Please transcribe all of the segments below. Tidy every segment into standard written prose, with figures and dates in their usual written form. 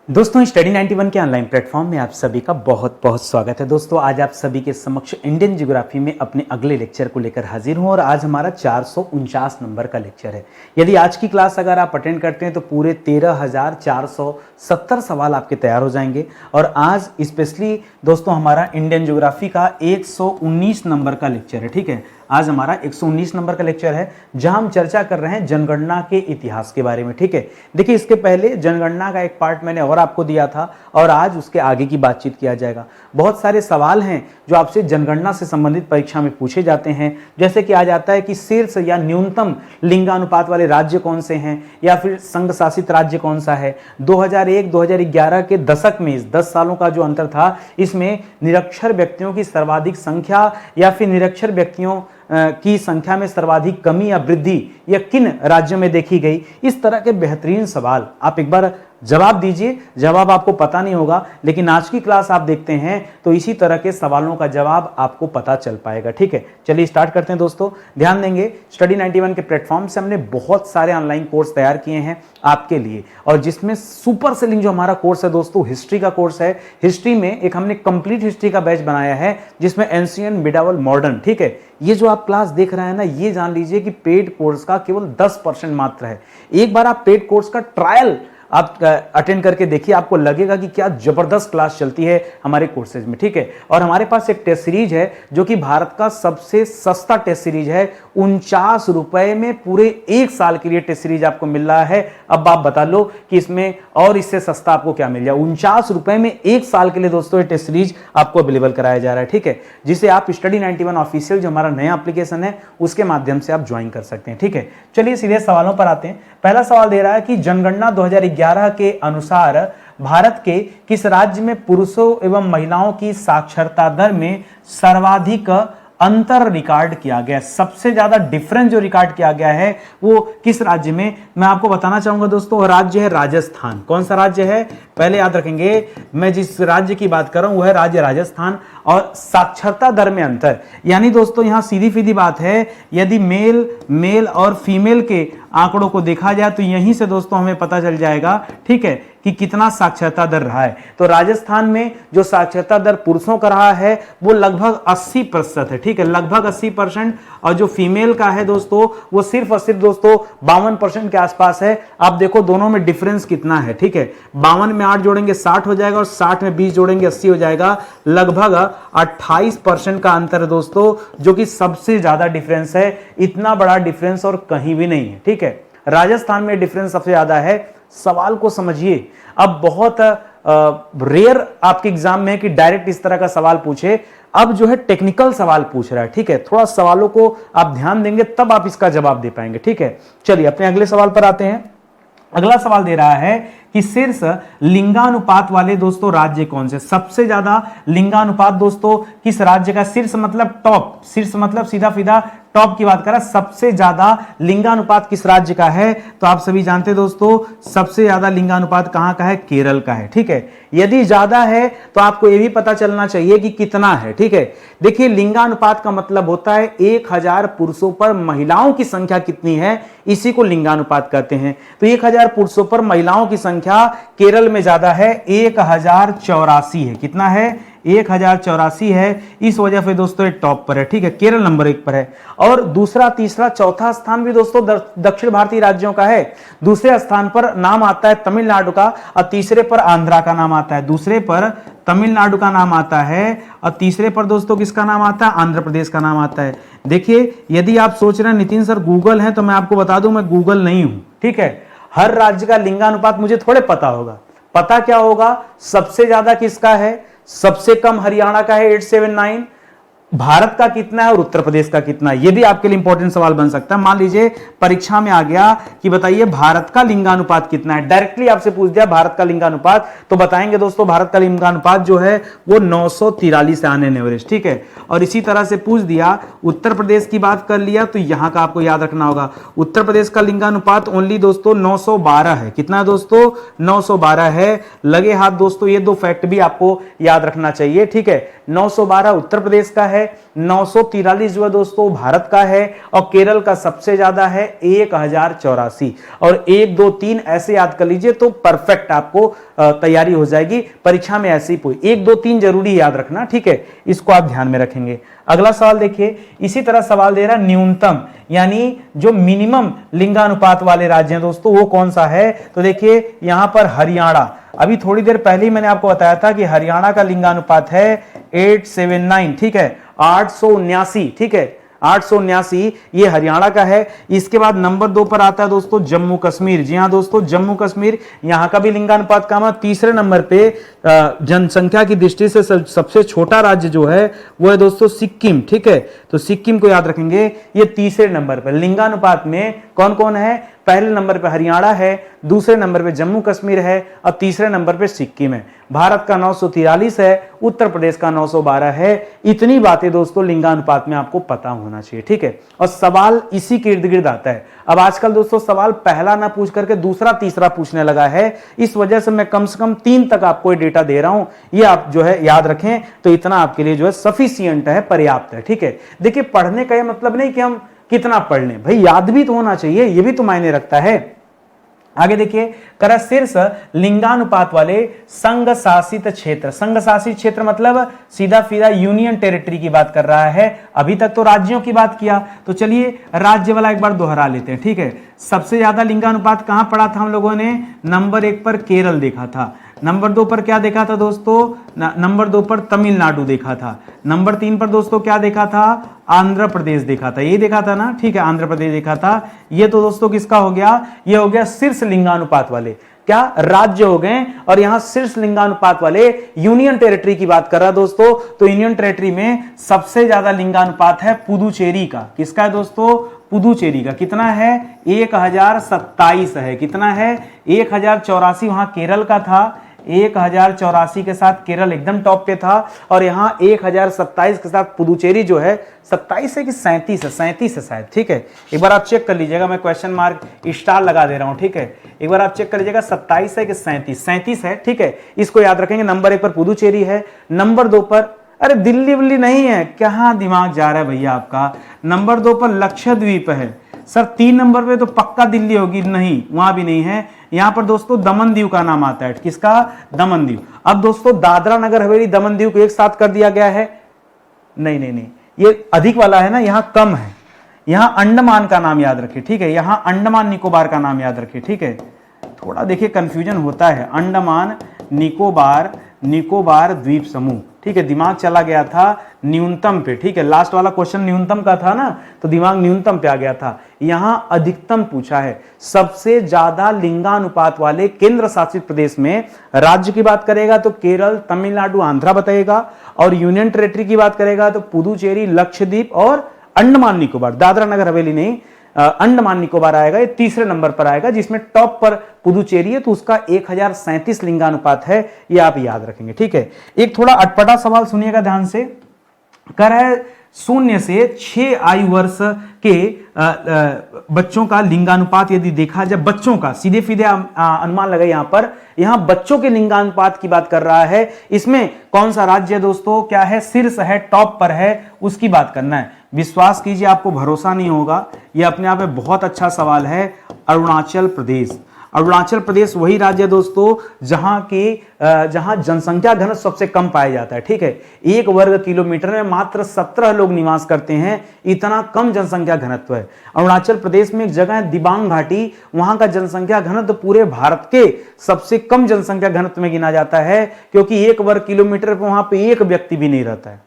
दोस्तों स्टडी 91 के online platform में आप सभी का बहुत बहुत स्वागत है। दोस्तों आज आप सभी के समक्ष इंडियन ज्योग्राफी में अपने अगले लेक्चर को लेकर हाजिर हूं और आज हमारा 449 नंबर का लेक्चर है। यदि आज की क्लास अगर आप अटेंड करते हैं तो पूरे 13,470 सवाल आपके तैयार हो जाएंगे। और आज स्पेशली दोस्तों हमारा इंडियन ज्योग्राफी का 119 नंबर का लेक्चर है। ठीक है, आज हमारा 119 नंबर का लेक्चर है जहां हम चर्चा कर रहे हैं जनगणना के इतिहास के बारे में। ठीक है, देखिए इसके पहले जनगणना का एक पार्ट मैंने और आपको दिया था और आज उसके आगे की बातचीत किया जाएगा। बहुत सारे सवाल हैं जो आपसे जनगणना से संबंधित परीक्षा में पूछे जाते हैं, जैसे कि आ जाता है कि शीर्ष या न्यूनतम लिंगानुपात वाले राज्य कौन से हैं या फिर संघ शासित राज्य कौन सा है। 2001-2011 के दशक में इस 10 सालों का जो अंतर था, इसमें निरक्षर व्यक्तियों की सर्वाधिक संख्या या फिर निरक्षर व्यक्तियों की संख्या में सर्वाधिक कमी या वृद्धि या किन राज्यों में देखी गई। इस तरह के बेहतरीन सवाल आप एक बार जवाब दीजिए। जवाब आपको पता नहीं होगा, लेकिन आज की क्लास आप देखते हैं तो इसी तरह के सवालों का जवाब आपको पता चल पाएगा। ठीक है, चलिए स्टार्ट करते हैं। दोस्तों ध्यान देंगे, स्टडी 91 के प्लेटफॉर्म से हमने बहुत सारे ऑनलाइन कोर्स तैयार किए हैं आपके लिए, और जिसमें सुपर सेलिंग जो हमारा कोर्स है दोस्तों हिस्ट्री का कोर्स है। हिस्ट्री में एक हमने कंप्लीट हिस्ट्री का बैच बनाया है जिसमें एंशिएंट, मिडावल, मॉडर्न। ठीक है, ये जो आप क्लास देख रहे हैं ना, ये जान लीजिए कि पेड कोर्स का केवल 10% मात्र है। एक बार आप पेड कोर्स का ट्रायल आप अटेंड करके देखिए, आपको लगेगा कि क्या जबरदस्त क्लास चलती है हमारे कोर्सेज में। ठीक है, और हमारे पास एक टेस्ट सीरीज है जो कि भारत का सबसे सस्ता टेस्ट सीरीज है। 49 रुपए में पूरे 1 साल के लिए टेस्ट सीरीज आपको मिल रहा है। अब आप बता लो कि इसमें और इससे सस्ता आपको क्या मिल जाए। 49 रुपए में 1 साल के लिए दोस्तों ये टेस्ट सीरीज आपको अवेलेबल कराया जा रहा है। ठीक है, जिसे आप स्टडी 91 ऑफिशियल जो हमारा नया एप्लीकेशन है उसके माध्यम से आप ज्वाइन कर सकते हैं। ठीक है, चलिए सीधे सवालों पर आते हैं। पहला सवाल दे रहा है कि जनगणना 2011 के अनुसार भारत के किस राज्य में पुरुषों एवं महिलाओं की साक्षरता दर में सर्वाधिक अंतर रिकॉर्ड किया गया। सबसे ज्यादा डिफरेंस जो रिकॉर्ड किया गया है वो किस राज्य में, मैं आपको बताना चाहूंगा दोस्तों। राज्य है राजस्थान। कौन सा राज्य है, पहले याद रखेंगे, मैं जिस राज्य की बात कर रहा हूं वह है राज्य राजस्थान। और साक्षरता दर में अंतर, यानी दोस्तों यहां सीधी सीधी बात है, यदि मेल और फीमेल के आंकड़ों को देखा जाए तो यहीं से दोस्तों हमें पता चल जाएगा, ठीक है, कि कितना साक्षरता दर रहा है। तो राजस्थान में जो साक्षरता दर पुरुषों का रहा है वो लगभग 80% है। ठीक है, लगभग 80%। और जो फीमेल का है दोस्तों वो सिर्फ और सिर्फ दोस्तों 52% के आसपास है। आप देखो दोनों में डिफरेंस कितना है। ठीक है, 52 में 8 जोड़ेंगे 60 हो जाएगा और 60 में 20 जोड़ेंगे 80 हो जाएगा। लगभग 28% का अंतर है दोस्तों, जो कि सबसे ज्यादा डिफरेंस है। इतना बड़ा डिफरेंस और कहीं भी नहीं है। ठीक है, राजस्थान में डिफरेंस सबसे ज्यादा है। सवाल को समझिए। अब बहुत रेयर आपके एग्जाम में है कि डायरेक्ट इस तरह का सवाल पूछे। अब जो है टेक्निकल सवाल पूछ रहा है। ठीक है, थोड़ा सवालों को आप ध्यान देंगे तब आप इसका जवाब दे पाएंगे। ठीक है, चलिए अपने अगले सवाल पर आते हैं। अगला सवाल दे रहा है कि शीर्ष लिंगानुपात वाले दोस्तों राज्य कौन से। सबसे ज्यादा लिंगानुपात दोस्तों किस राज्य का, शीर्ष मतलब टॉप, शीर्ष मतलब सीधा सीधा टॉप की बात कर रहा है। सबसे ज्यादा लिंगानुपात किस राज्य का है, तो आप सभी जानते हैं दोस्तों सबसे ज्यादा लिंगानुपात कहां का है, केरल का है। ठीक है, यदि ज्यादा है तो आपको यह भी पता चलना चाहिए कि कितना है। ठीक है, देखिए लिंगानुपात का मतलब होता है 1000 पुरुषों पर महिलाओं की संख्या कितनी है, इसी को लिंगानुपात कहते हैं। तो 1000 पुरुषों पर महिलाओं की संख्या केरल में ज्यादा है, 1084 है। कितना है, 1084 है। इस वजह से दोस्तों ये टॉप पर है। ठीक है, केरल नंबर 1 पर है। और दूसरा, तीसरा, चौथा स्थान भी दोस्तों दक्षिण भारतीय राज्यों का है। दूसरे स्थान पर नाम आता है तमिलनाडु का और तीसरे पर आंध्रा का नाम आता है। दूसरे पर तमिलनाडु का नाम आता है और तीसरे पर दोस्तों किसका नाम आता है, आंध्र प्रदेश का नाम आता है। देखिए यदि आप सोच रहे हैं नितिन सर गूगल है, तो मैं आपको बता दूं मैं गूगल नहीं हूं। ठीक है, हर राज्य का लिंगानुपात मुझे थोड़े पता होगा। पता क्या होगा, सबसे ज्यादा किसका है, सबसे कम हरियाणा का है 879, भारत का कितना है और उत्तर प्रदेश का कितना है। यह भी आपके लिए इंपॉर्टेंट सवाल बन सकता है। मान लीजिए परीक्षा में आ गया कि बताइए भारत का लिंगानुपात कितना है, डायरेक्टली आपसे पूछ दिया भारत का लिंगानुपात, तो बताएंगे दोस्तों भारत का लिंगानुपात जो है वो 943 है ऑन एन एवरेज। ठीक है, और इसी तरह से पूछ दिया उत्तर प्रदेश की बात कर लिया, तो यहां का आपको याद रखना होगा उत्तर प्रदेश का लिंगानुपात ओनली दोस्तों 912 है। कितना है दोस्तों, 912 है। लगे हाथ दोस्तों, ये 2 फैक्ट भी आपको याद रखना चाहिए। ठीक है, 912 उत्तर प्रदेश का है, 943 जो है दोस्तों भारत का है, और केरल का सबसे ज्यादा है 1084। और 1 2 3 ऐसे याद कर लीजिए तो परफेक्ट आपको तैयारी हो जाएगी। परीक्षा में ऐसे ही पूरी 1 2 3 जरूरी याद रखना, ठीक है, इसको आप ध्यान में रखेंगे। अगला सवाल देखिए, इसी तरह सवाल दे रहा न्यूनतम यानी जो मिनिमम लिंगानुपात वाले राज्य हैं दोस्तों वो कौन सा है। तो देखिए यहां पर हरियाणा, अभी थोड़ी देर पहले ही मैंने आपको बताया था कि हरियाणा का लिंगानुपात है 879, ठीक है, 879, ठीक है, 879 ये हरियाणा का है। इसके बाद नंबर 2 पर आता है दोस्तों जम्मू कश्मीर। जी हां दोस्तों, जम्मू कश्मीर, यहां का भी लिंगानुपात कम है। तीसरे नंबर पे जनसंख्या की दृष्टि से सबसे छोटा राज्य जो है वो है दोस्तों सिक्किम, ठीक है, तो सिक्किम को याद रखेंगे, ये तीसरे नंबर पर। लिंगानुपात में कौन कौन है, पहले नंबर पे हरियाणा है, दूसरे नंबर पे जम्मू कश्मीर है, और तीसरे नंबर पे सिक्किम है। भारत का 943 है, उत्तर प्रदेश का 912 है। इतनी बातें दोस्तों लिंगानुपात में आपको पता होना चाहिए, ठीक है। और सवाल इसी के इर्द गिर्द आता है। अब आजकल दोस्तों सवाल पहला ना पूछ करके दूसरा तीसरा पूछने लगा है, इस वजह से मैं कम से कम 3 तक आपको डेटा दे रहा हूं, ये आप जो है याद रखें, तो इतना आपके लिए जो है सफिशिएंट है, पर्याप्त है, ठीक है। देखिए पढ़ने का यह मतलब नहीं कि हम कितना पढ़ लें, भाई याद भी तो होना चाहिए, ये भी तो मायने रखता है। आगे देखिए, करा शीर्ष लिंगानुपात वाले संघ शासित क्षेत्र। संघ शासित क्षेत्र मतलब सीधा सीधा यूनियन टेरिटरी की बात कर रहा है। अभी तक तो राज्यों की बात किया, तो चलिए राज्य वाला एक बार दोहरा लेते हैं, ठीक है। सबसे ज्यादा लिंगानुपात कहां पढ़ा था हम लोगों ने, नंबर 1 पर केरल देखा था, नंबर 2 पर क्या देखा था दोस्तों, नंबर 2 पर तमिलनाडु देखा था, नंबर 3 पर दोस्तों क्या देखा था, आंध्र प्रदेश देखा था, ये देखा था ना, ठीक है, आंध्र प्रदेश देखा था। ये तो दोस्तों किसका हो गया, ये हो गया शीर्ष लिंगानुपात वाले, क्या राज्य हो गए। और यहां शीर्ष लिंगानुपात वाले यूनियन टेरिटरी की बात कर रहा है दोस्तों, तो यूनियन टेरिटरी में सबसे ज्यादा लिंगानुपात है पुदुचेरी का। किसका है दोस्तों, पुदुचेरी का। कितना है, 1027 है। कितना है, 1084 वहां केरल का था, 1084 के साथ केरल एकदम टॉप पे था, और यहां 1027 के साथ पुदुचेरी जो है 27 है कि 37 है, 37 है शायद, ठीक है। एक बार आप चेक कर लीजिएगा, मैं क्वेश्चन मार्क स्टार लगा दे रहा हूं, ठीक है। एक बार आप चेक कर लीजिएगा 27 है कि 37, 37 है, ठीक है। इसको याद रखेंगे। नंबर 1 पर पुदुचेरी है, नंबर 2 पर, अरे दिल्ली विल्ली नहीं है, कहां दिमाग जा रहा है भैया आपका, नंबर 2 पर लक्षद्वीप है। सर 3 नंबर पे तो पक्का दिल्ली होगी, नहीं वहां भी नहीं है। यहां पर दोस्तों दमन दीव का नाम आता है, किसका, दमन दीव। अब दोस्तों दादरा नगर हवेली दमन दीव को एक साथ कर दिया गया है, नहीं नहीं नहीं, ये अधिक वाला है ना, यहां कम है। यहां अंडमान का नाम याद रखिए, ठीक है, यहां अंडमान निकोबार का नाम याद रखिए, ठीक है। थोड़ा देखिए कंफ्यूजन होता है, अंडमान निकोबार, निकोबार द्वीप समूह, ठीक है। दिमाग चला गया था न्यूनतम पे, ठीक है, लास्ट वाला क्वेश्चन न्यूनतम का था ना, तो दिमाग न्यूनतम पे आ गया था। यहां अधिकतम पूछा है। सबसे ज्यादा लिंगानुपात वाले केंद्र शासित प्रदेश में राज्य की बात करेगा तो केरल, तमिलनाडु, आंध्रा बताएगा, और यूनियन टेरिटरी की बात करेगा तो पुदुचेरी, लक्षद्वीप और अंडमान निकोबार, दादरा नगर हवेली नहीं, अंडमान निकोबार आएगा, ये तीसरे नंबर पर आएगा, जिसमें टॉप पर पुदुचेरी है, तो उसका 1037 लिंगानुपात है, ये आप याद रखेंगे, ठीक है। एक थोड़ा अटपटा सवाल सुनिएगा ध्यान से, कर है 0 से 6 आयु वर्ष के बच्चों का लिंगानुपात यदि देखा जाए, बच्चों का सीधे सीधे अनुमान लगा, यहां बच्चों के लिंगानुपात की बात कर रहा है। इसमें कौन सा राज्य दोस्तों क्या है, शीर्ष है, टॉप पर है, उसकी बात करना है। विश्वास कीजिए आपको भरोसा नहीं होगा, यह अपने आप में बहुत अच्छा सवाल है। अरुणाचल प्रदेश, अरुणाचल प्रदेश वही राज्य है दोस्तों जहां जनसंख्या घनत्व सबसे कम पाया जाता है, ठीक है। 1 वर्ग किलोमीटर में मात्र 17 लोग निवास करते हैं, इतना कम जनसंख्या घनत्व है। अरुणाचल प्रदेश में एक जगह है दिबांग घाटी, वहां का जनसंख्या घनत्व पूरे भारत के सबसे कम जनसंख्या घनत्व में गिना जाता है, क्योंकि 1 वर्ग किलोमीटर पर वहां पे एक व्यक्ति भी नहीं रहता है,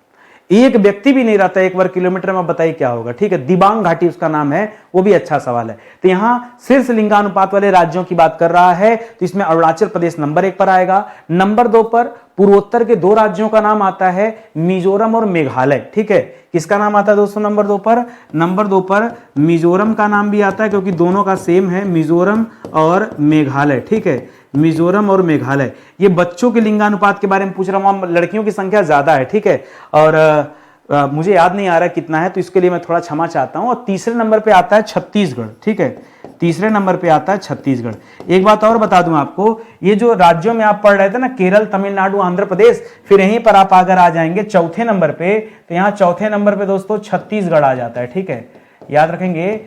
एक व्यक्ति भी नहीं रहता 1 वर्ग किलोमीटर में, बताइए क्या होगा, ठीक है। दिबांग घाटी उसका नाम है, वो भी अच्छा सवाल है। तो यहां शीर्ष लिंगानुपात वाले राज्यों की बात कर रहा है, तो इसमें अरुणाचल प्रदेश नंबर 1 पर आएगा। नंबर 2 पर पूर्वोत्तर के 2 राज्यों का नाम आता है, मिजोरम और मेघालय, ठीक है। किसका नाम आता है दोस्तों नंबर 2 पर, नंबर 2 पर मिजोरम का नाम भी आता है, क्योंकि दोनों का सेम है, मिजोरम और मेघालय, ठीक है, मिजोरम और मेघालय। ये बच्चों के लिंगानुपात के बारे में पूछ रहा हूं, लड़कियों की संख्या ज्यादा है, ठीक है। और मुझे याद नहीं आ रहा कितना है, तो इसके लिए मैं थोड़ा क्षमा चाहता हूं। और तीसरे नंबर पे आता है छत्तीसगढ़, ठीक है, तीसरे नंबर पे आता है छत्तीसगढ़। एक बात और बता दूं आपको, ये जो राज्यों में आप पढ़ रहे थे ना, केरल, तमिलनाडु, आंध्र प्रदेश, फिर यहीं पर आप अगर आ जाएंगे चौथे नंबर पे, तो यहाँ चौथे नंबर पे दोस्तों छत्तीसगढ़ आ जाता है, ठीक है। याद रखेंगे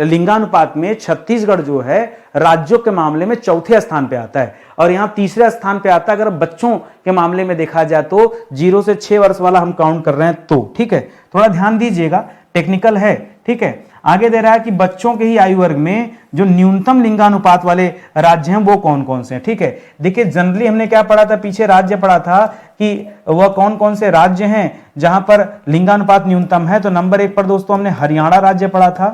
लिंगानुपात में छत्तीसगढ़ जो है राज्यों के मामले में चौथे स्थान पे आता है, और यहाँ तीसरे स्थान पे आता है अगर बच्चों के मामले में देखा जाए तो 0 से 6 वर्ष वाला हम काउंट कर रहे हैं तो, ठीक है। थोड़ा ध्यान दीजिएगा, टेक्निकल है, ठीक है। आगे दे रहा है कि बच्चों के ही आयु वर्ग में जो न्यूनतम लिंगानुपात वाले राज्य हैं वो कौन कौन से हैं, ठीक है। देखिए जनरली हमने क्या पढ़ा था, पीछे राज्य पढ़ा था कि वह कौन कौन से राज्य हैं जहां पर लिंगानुपात न्यूनतम है। तो नंबर 1 पर दोस्तों हमने हरियाणा राज्य पढ़ा था,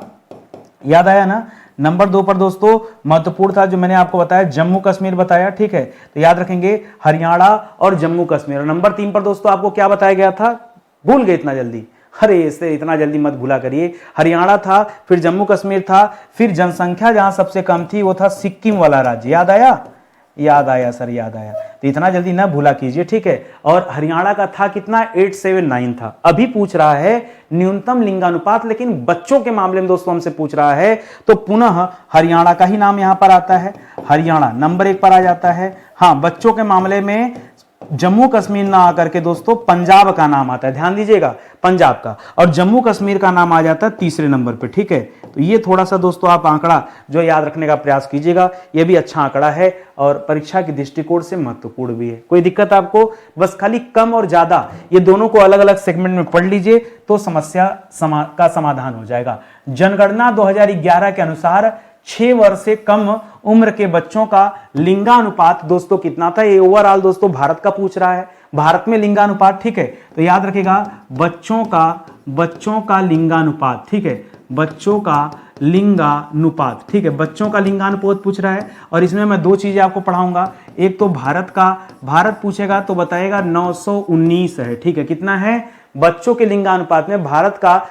याद आया ना। नंबर 2 पर दोस्तों महत्वपूर्ण था जो मैंने आपको बताया, जम्मू कश्मीर बताया, ठीक है। तो याद रखेंगे हरियाणा और जम्मू कश्मीर। और नंबर 3 पर दोस्तों आपको क्या बताया गया था, भूल गए इतना जल्दी, अरे इसे इतना जल्दी मत भूला करिए। हरियाणा था, फिर जम्मू कश्मीर था, फिर जनसंख्या जहां सबसे कम थी वो था सिक्किम वाला राज्य। याद आया, याद आया सर, याद आया। तो इतना जल्दी ना भूला कीजिए, ठीक है। और हरियाणा का था कितना, 879 था। अभी पूछ रहा है न्यूनतम लिंगानुपात, लेकिन बच्चों के मामले में दोस्तों हमसे पूछ रहा है, तो पुनः हरियाणा का ही नाम यहां पर आता है। हरियाणा नंबर 1 पर आ जाता है। हाँ, बच्चों के मामले में जम्मू कश्मीर ना आकर के दोस्तों पंजाब का नाम आता है, ध्यान दीजिएगा, पंजाब का। और जम्मू कश्मीर का नाम आ जाता है तीसरे नंबर पे, ठीक है। तो ये थोड़ा सा दोस्तों आप आंकड़ा जो याद रखने का प्रयास कीजिएगा, ये भी अच्छा आंकड़ा है और परीक्षा की दृष्टिकोण से महत्वपूर्ण भी है। कोई दिक्कत आपको, बस खाली कम और ज्यादा ये दोनों को अलग अलग सेगमेंट में पढ़ लीजिए तो समस्या का समाधान हो जाएगा। जनगणना 2011 के अनुसार 6 वर्ष से कम उम्र के बच्चों का लिंगानुपात दोस्तों कितना था, ये ओवरऑल दोस्तों भारत का पूछ रहा है, भारत में लिंगानुपात, ठीक है। तो याद रखिएगा बच्चों का लिंगानुपात, ठीक है, बच्चों का लिंगानुपात, ठीक है, बच्चों का लिंगानुपात पूछ रहा है। और इसमें मैं 2 चीजें आपको पढ़ाऊंगा, एक तो भारत पूछेगा तो बताएगा 919 है, ठीक है। कितना है, बच्चों के लिंगानुपात में भारत का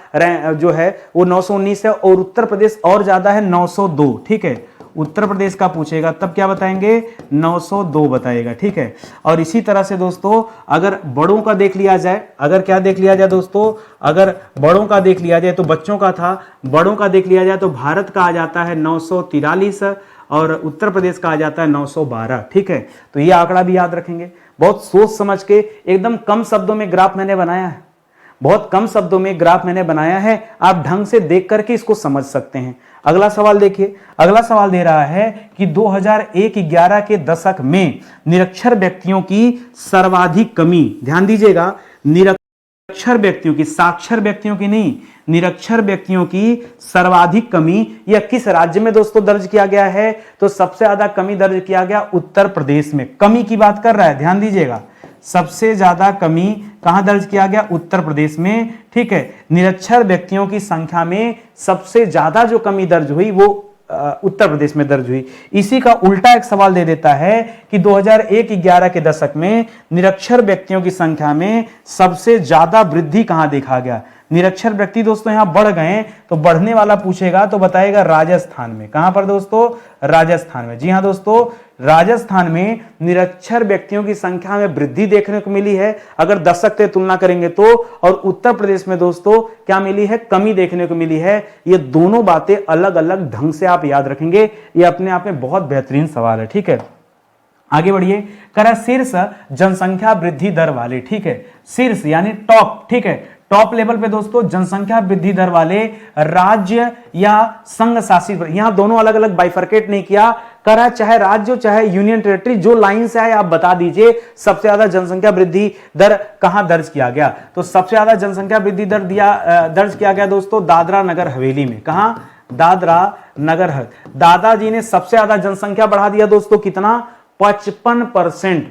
जो है वो 919 है, और उत्तर प्रदेश और ज्यादा है 902, ठीक है। उत्तर प्रदेश का पूछेगा तब क्या बताएंगे, 902 बताएगा, ठीक है। और इसी तरह से दोस्तों अगर बड़ों का देख लिया जाए, अगर क्या देख लिया जाए दोस्तों, अगर बड़ों का देख लिया जाए तो बच्चों का था, बड़ों का देख लिया जाए तो भारत का आ जाता है 943 और उत्तर प्रदेश का आ जाता है 912, ठीक है। तो ये आंकड़ा भी याद रखेंगे। बहुत सोच समझ के एकदम कम शब्दों में ग्राफ मैंने बनाया है, बहुत कम शब्दों में ग्राफ मैंने बनाया है, आप ढंग से देख करके इसको समझ सकते हैं। अगला सवाल देखिए, अगला सवाल दे रहा है कि 2001-11 के दशक में निरक्षर व्यक्तियों की सर्वाधिक कमी, ध्यान दीजिएगा, निरक्षर व्यक्तियों की, साक्षर व्यक्तियों की नहीं, निरक्षर व्यक्तियों की सर्वाधिक कमी यह किस राज्य में दोस्तों दर्ज किया गया है, तो सबसे ज्यादा कमी दर्ज किया गया उत्तर प्रदेश में। कमी की बात कर रहा है, ध्यान दीजिएगा, सबसे ज्यादा कमी कहां दर्ज किया गया, उत्तर प्रदेश में, ठीक है। निरक्षर व्यक्तियों की संख्या में सबसे ज्यादा जो कमी दर्ज हुई वो उत्तर प्रदेश में दर्ज हुई। इसी का उल्टा एक सवाल दे देता है कि 2001-11 के दशक में निरक्षर व्यक्तियों की संख्या में सबसे ज्यादा वृद्धि कहां देखा गया। निरक्षर व्यक्ति दोस्तों यहां बढ़ गए, तो बढ़ने वाला पूछेगा तो बताएगा राजस्थान में। कहां पर दोस्तों, राजस्थान में। जी हां दोस्तों, राजस्थान में निरक्षर व्यक्तियों की संख्या में वृद्धि देखने को मिली है अगर दशक से तुलना करेंगे तो, और उत्तर प्रदेश में दोस्तों क्या मिली है, कमी देखने को मिली है। ये दोनों बातें अलग अलग ढंग से आप याद रखेंगे, ये अपने आप में बहुत बेहतरीन सवाल है, ठीक है। आगे बढ़िए, करा शीर्ष जनसंख्या वृद्धि दर वाले, ठीक है, शीर्ष यानी टॉप, ठीक है, टॉप लेवल पे दोस्तों जनसंख्या वृद्धि दर वाले राज्य या संघ शासित, यहां दोनों अलग अलग बाइफरकेट नहीं किया, करा चाहे राज्य चाहे यूनियन टेरिटरी, जो लाइन से आए आप बता दीजिए सबसे ज्यादा जनसंख्या वृद्धि दर कहां दर्ज किया गया। तो सबसे ज्यादा जनसंख्या वृद्धि दर दर्ज किया गया दोस्तों दादरा नगर हवेली में। कहां, दादरा नगर हवेली। दादाजी ने सबसे ज्यादा जनसंख्या बढ़ा दिया दोस्तों, कितना, 55%,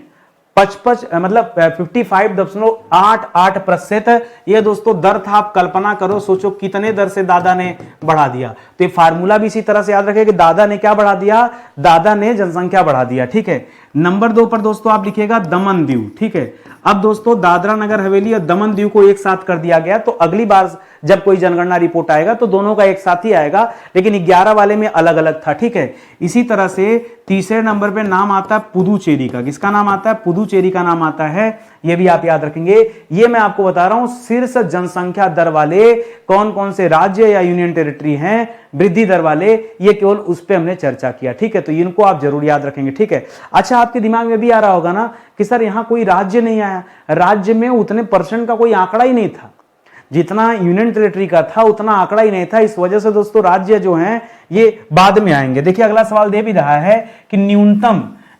55 मतलब 55.88%। ये दोस्तों दर था, आप कल्पना करो, सोचो कितने दर से दादा ने बढ़ा दिया। तो ये फार्मूला भी इसी तरह से याद रखें कि दादा ने क्या बढ़ा दिया, दादा ने जनसंख्या बढ़ा दिया, ठीक है। नंबर 2 पर दोस्तों आप लिखिएगा दमन दीव, ठीक है। अब दोस्तों दादरा नगर हवेली और दमन दीव को एक साथ कर दिया गया, तो अगली बार जब कोई जनगणना रिपोर्ट आएगा तो दोनों का एक साथ ही आएगा, लेकिन 11 वाले में अलग अलग था, ठीक है। इसी तरह से तीसरे नंबर पे नाम आता है पुदुचेरी का। किसका नाम आता है, पुदुचेरी का नाम आता है। ये भी आप याद रखेंगे। ये मैं आपको बता रहा हूं शीर्ष जनसंख्या दर वाले कौन कौन से राज्य या यूनियन टेरिटरी हैं वृद्धि दर वाले, ये केवल उस पर हमने चर्चा किया, ठीक है। तो इनको आप जरूर याद रखेंगे, ठीक है। अच्छा, आपके दिमाग में भी आ रहा होगा ना कि सर यहां कोई राज्य नहीं आया, राज्य में उतने परसेंट का कोई आंकड़ा ही नहीं था, जितना यूनियन टेरिटरी का था उतना आंकड़ा ही नहीं था। इस वजह से दोस्तों राज्य जो हैं ये बाद में आएंगे। देखिए अगला सवाल दे भी रहा है कि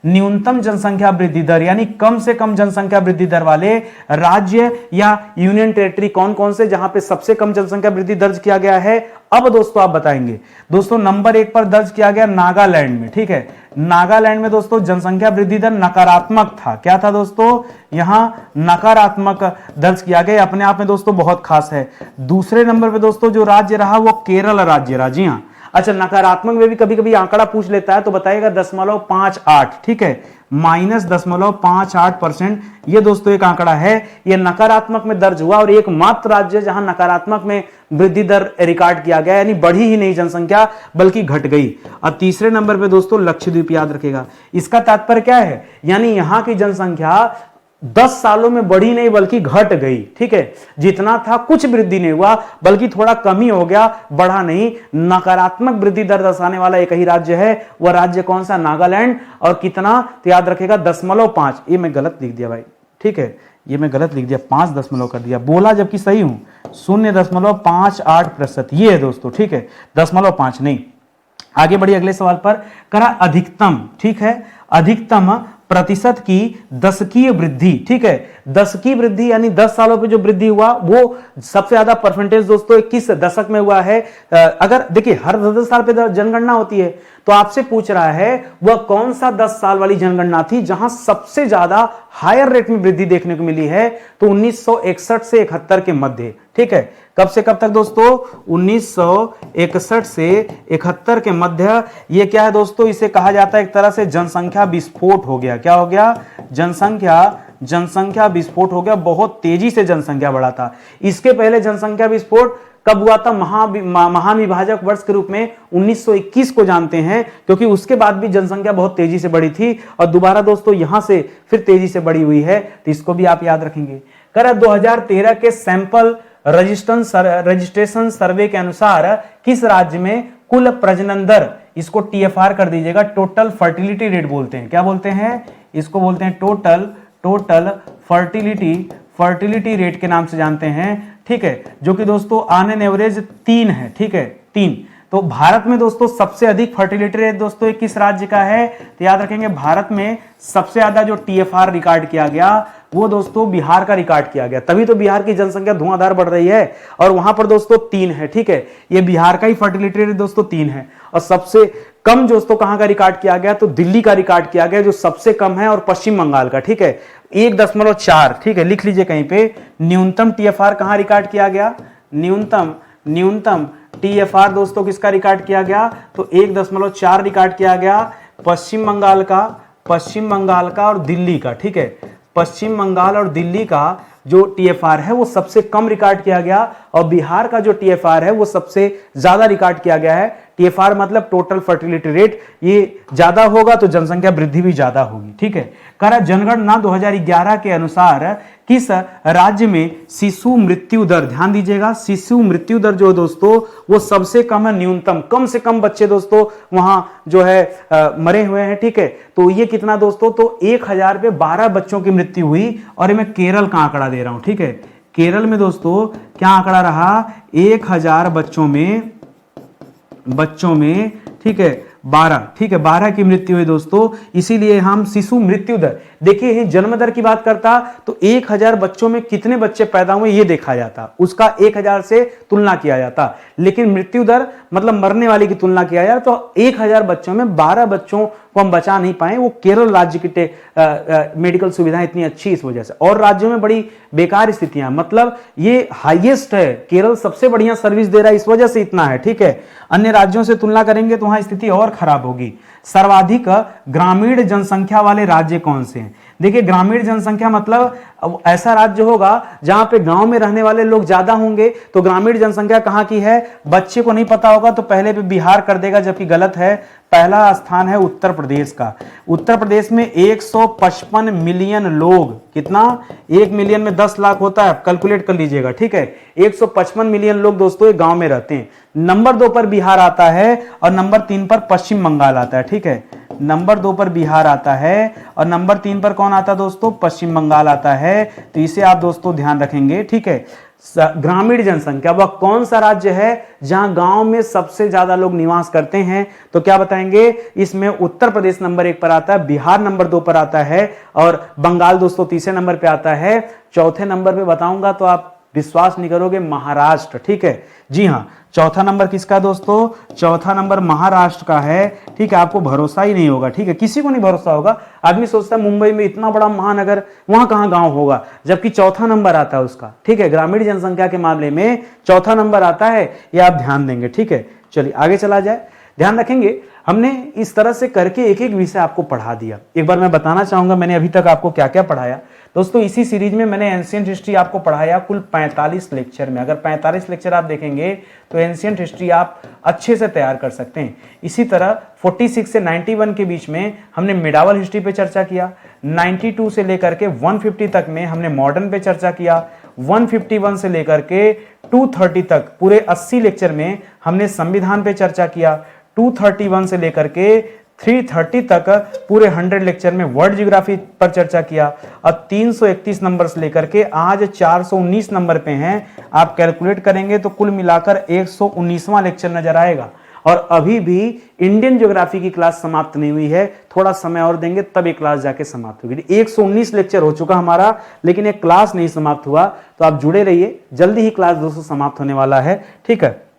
न्यूनतम जनसंख्या वृद्धि दर यानी कम से कम जनसंख्या वृद्धि दर वाले राज्य या यूनियन टेरिटरी कौन कौन से जहां पे सबसे कम जनसंख्या वृद्धि दर्ज किया गया है। अब दोस्तों आप बताएंगे। दोस्तों नंबर 1 पर दर्ज किया गया नागालैंड में, ठीक है। नागालैंड में दोस्तों जनसंख्या वृद्धि दर नकारात्मक था। क्या था दोस्तों? यहां नकारात्मक दर्ज किया गया, अपने आप में दोस्तों बहुत खास है। दूसरे नंबर पे दोस्तों जो राज्य रहा वो केरल राज्य रहा। जी हाँ, अच्छा, नकारात्मक में भी कभी कभी आंकड़ा पूछ लेता है तो बताएगा 0.58, ठीक है, -0.58%। ये दोस्तों एक आंकड़ा है, ये नकारात्मक में दर्ज हुआ और एकमात्र राज्य जहां नकारात्मक में वृद्धि दर रिकॉर्ड किया गया, यानी बढ़ी ही नहीं जनसंख्या बल्कि घट गई। और तीसरे नंबर पे दोस्तों लक्षद्वीप याद रखेगा। इसका तात्पर्य क्या है? यानी यहां की जनसंख्या 10 सालों में बढ़ी नहीं बल्कि घट गई, ठीक है। जितना था कुछ वृद्धि नहीं हुआ बल्कि थोड़ा कम ही हो गया, बढ़ा नहीं। नकारात्मक वृद्धि दर दर्शाने वाला एक ही राज्य है, वह राज्य कौन सा? नागालैंड। और कितना? तो याद रखेगा 0.5। ये मैं गलत लिख दिया भाई, ठीक है, ये मैं गलत लिख दिया, 5 दशमलव कर दिया, बोला जबकि सही हूं, 0.58%। ये है दोस्तों, ठीक है, 0.5 नहीं। आगे बढ़िए अगले सवाल पर। करा अधिकतम, ठीक है, अधिकतम प्रतिशत की दशकीय वृद्धि, ठीक है। दशकीय वृद्धि यानी 10 सालों पे जो वृद्धि हुआ वो सबसे ज्यादा परसेंटेज दोस्तों किस दशक में हुआ है? अगर देखिए हर 10 साल पे जनगणना होती है तो आपसे पूछ रहा है वह कौन सा 10 साल वाली जनगणना थी जहां सबसे ज्यादा हायर रेट में वृद्धि देखने को मिली है। तो 1961 से 71 के मध्य, ठीक है। कब से कब तक दोस्तों? 1961 से 71 के मध्य। ये क्या है दोस्तों? इसे कहा जाता है एक तरह से जनसंख्या विस्फोट हो गया। क्या हो गया? जनसंख्या विस्फोट हो गया। बहुत तेजी से जनसंख्या बढ़ा था। इसके पहले जनसंख्या विस्फोट कब हुआ था? महान विभाजक वर्ष के रूप में 1921 को जानते हैं, क्योंकि उसके बाद भी जनसंख्या बहुत तेजी से बढ़ी थी और दोबारा दोस्तों यहां से फिर तेजी से बढ़ी हुई है। तो इसको भी आप याद रखेंगे। कर 2013 के सैंपल रजिस्ट्रेशन सर्वे के अनुसार किस राज्य में कुल प्रजनन दर, इसको टीएफआर कर दीजिएगा, टोटल फर्टिलिटी रेट बोलते हैं। क्या बोलते हैं? इसको बोलते हैं टोटल फर्टिलिटी रेट के नाम से जानते हैं, ठीक है, जो कि दोस्तों ऑन एन एवरेज 3 है, ठीक है, 3। तो भारत में दोस्तों सबसे अधिक फर्टिलिटी रेट दोस्तों किस राज्य का है? तो याद रखेंगे भारत में सबसे ज्यादा जो टीएफआर रिकॉर्ड किया गया वो दोस्तों बिहार का रिकॉर्ड किया गया। तभी तो बिहार की जनसंख्या धुआंधार बढ़ रही है और वहां पर दोस्तों 3 है, ठीक है। ये बिहार का ही फर्टिलिटी रेट दोस्तों 3 है। और सबसे कम दोस्तों कहां का रिकॉर्ड किया गया? तो दिल्ली का रिकॉर्ड किया गया जो सबसे कम है, और पश्चिम बंगाल का, ठीक है, 1.4, ठीक है, लिख लीजिए कहीं पे। न्यूनतम टीएफआर कहां रिकॉर्ड किया गया? न्यूनतम टीएफआर दोस्तों किसका रिकॉर्ड किया गया? तो 1.4 रिकॉर्ड किया गया पश्चिम बंगाल का और दिल्ली का, ठीक है। पश्चिम बंगाल और दिल्ली का जो टीएफआर है वो सबसे कम रिकॉर्ड किया गया और बिहार का जो टीएफआर है वो सबसे ज्यादा रिकॉर्ड किया गया है। टीएफआर मतलब टोटल फर्टिलिटी रेट, ये ज्यादा होगा तो जनसंख्या वृद्धि भी ज्यादा होगी, ठीक है। करा जनगणना 2011 के अनुसार किस राज्य में शिशु मृत्यु दर, ध्यान दीजिएगा, शिशु मृत्यु दर जो दोस्तों वो सबसे कम है, न्यूनतम, कम से कम बच्चे दोस्तों वहां जो है मरे हुए हैं, ठीक है। तो ये कितना दोस्तों? तो 1000 पे 12 बच्चों की मृत्यु हुई। और ये मैं केरल का आंकड़ा दे रहा हूं, ठीक है। केरल में दोस्तों क्या आंकड़ा रहा? 1000 बच्चों में, ठीक है, 12, ठीक है, 12 की मृत्यु हुई दोस्तों। इसीलिए हम शिशु मृत्यु दर, देखिए जन्म दर की बात करता तो 1000 बच्चों में कितने बच्चे पैदा हुए ये देखा जाता, उसका 1000 से तुलना किया जाता। लेकिन मृत्यु दर मतलब मरने वाले की तुलना किया जाए तो 1000 बच्चों में 12 बच्चों को हम बचा नहीं पाए। वो केरल राज्य की मेडिकल सुविधाएं इतनी अच्छी इस वजह से, और राज्यों में बड़ी बेकार स्थितियां, मतलब ये हाईएस्ट है, केरल सबसे बढ़िया सर्विस दे रहा है इस वजह से इतना है, ठीक है। अन्य राज्यों से तुलना करेंगे तो वहां स्थिति और खराब होगी। सर्वाधिक ग्रामीण जनसंख्या वाले राज्य कौन से हैं? देखिए ग्रामीण जनसंख्या मतलब ऐसा राज्य होगा जहां पे गांव में रहने वाले लोग ज्यादा होंगे, तो ग्रामीण जनसंख्या कहां की है, बच्चे को नहीं पता होगा तो पहले पे बिहार कर देगा, जबकि गलत है। पहला स्थान है उत्तर प्रदेश का। उत्तर प्रदेश में 155 मिलियन लोग, कितना, 1 मिलियन में 10 लाख होता है, कैलकुलेट कर लीजिएगा, ठीक है। 155 मिलियन लोग दोस्तों एक गांव में रहते हैं। नंबर 2 पर बिहार आता है और नंबर 3 पर पश्चिम बंगाल आता है, ठीक है। नंबर 2 पर बिहार आता है और नंबर 3 पर कौन आता है दोस्तों, पश्चिम बंगाल आता है। तो इसे आप दोस्तों ध्यान रखेंगे, ठीक है। ग्रामीण जनसंख्या वह कौन सा राज्य है जहां गांव में सबसे ज्यादा लोग निवास करते हैं, तो क्या बताएंगे, इसमें उत्तर प्रदेश नंबर 1 पर आता है, बिहार नंबर 2 पर आता है और बंगाल दोस्तों तीसरे नंबर पे आता है। चौथे नंबर पे बताऊंगा तो आप विश्वास नहीं करोगे, महाराष्ट्र, ठीक है। जी हां, चौथा नंबर किसका दोस्तों, चौथा नंबर महाराष्ट्र का है, ठीक है। आपको भरोसा ही नहीं होगा, ठीक है, किसी को नहीं भरोसा होगा। आदमी सोचता है मुंबई में इतना बड़ा महानगर, वहां कहां गांव होगा, जबकि चौथा नंबर आता है उसका, ठीक है। ग्रामीण जनसंख्या के मामले में चौथा नंबर आता है, यह आप ध्यान देंगे, ठीक है। चलिए आगे चला जाए, ध्यान रखेंगे। हमने इस तरह से करके एक एक विषय आपको पढ़ा दिया। एक बार मैं बताना चाहूंगा मैंने अभी तक आपको क्या क्या पढ़ाया दोस्तों। इसी सीरीज में मैंने एंशिएंट हिस्ट्री आपको पढ़ाया कुल 45 लेक्चर में। अगर 45 लेक्चर आप देखेंगे तो एंशिएंट हिस्ट्री आप अच्छे से तैयार कर सकते हैं। इसी तरह 46 से 91 के बीच में हमने मिडावल हिस्ट्री पे चर्चा किया। 92 से लेकर के 150 तक में हमने मॉडर्न पे चर्चा किया। 151 से लेकर के 230 तक पूरे 80 लेक्चर में हमने संविधान पे चर्चा किया। 231 से लेकर के 330 तक पूरे 100 लेक्चर में वर्ल्ड ज्योग्राफी पर चर्चा किया। और 331 नंबर से लेकर के आज 419 नंबर पे हैं। आप कैलकुलेट करेंगे तो कुल मिलाकर 119वां लेक्चर नजर आएगा। और अभी भी इंडियन ज्योग्राफी की क्लास समाप्त नहीं हुई है, थोड़ा समय और देंगे तब ये क्लास जाके समाप्त होगी। 119 लेक्चर हो चुका हमारा, लेकिन एक क्लास नहीं समाप्त हुआ, तो आप जुड़े रहिए, जल्दी ही क्लास दोस्तों समाप्त होने वाला है, ठीक है।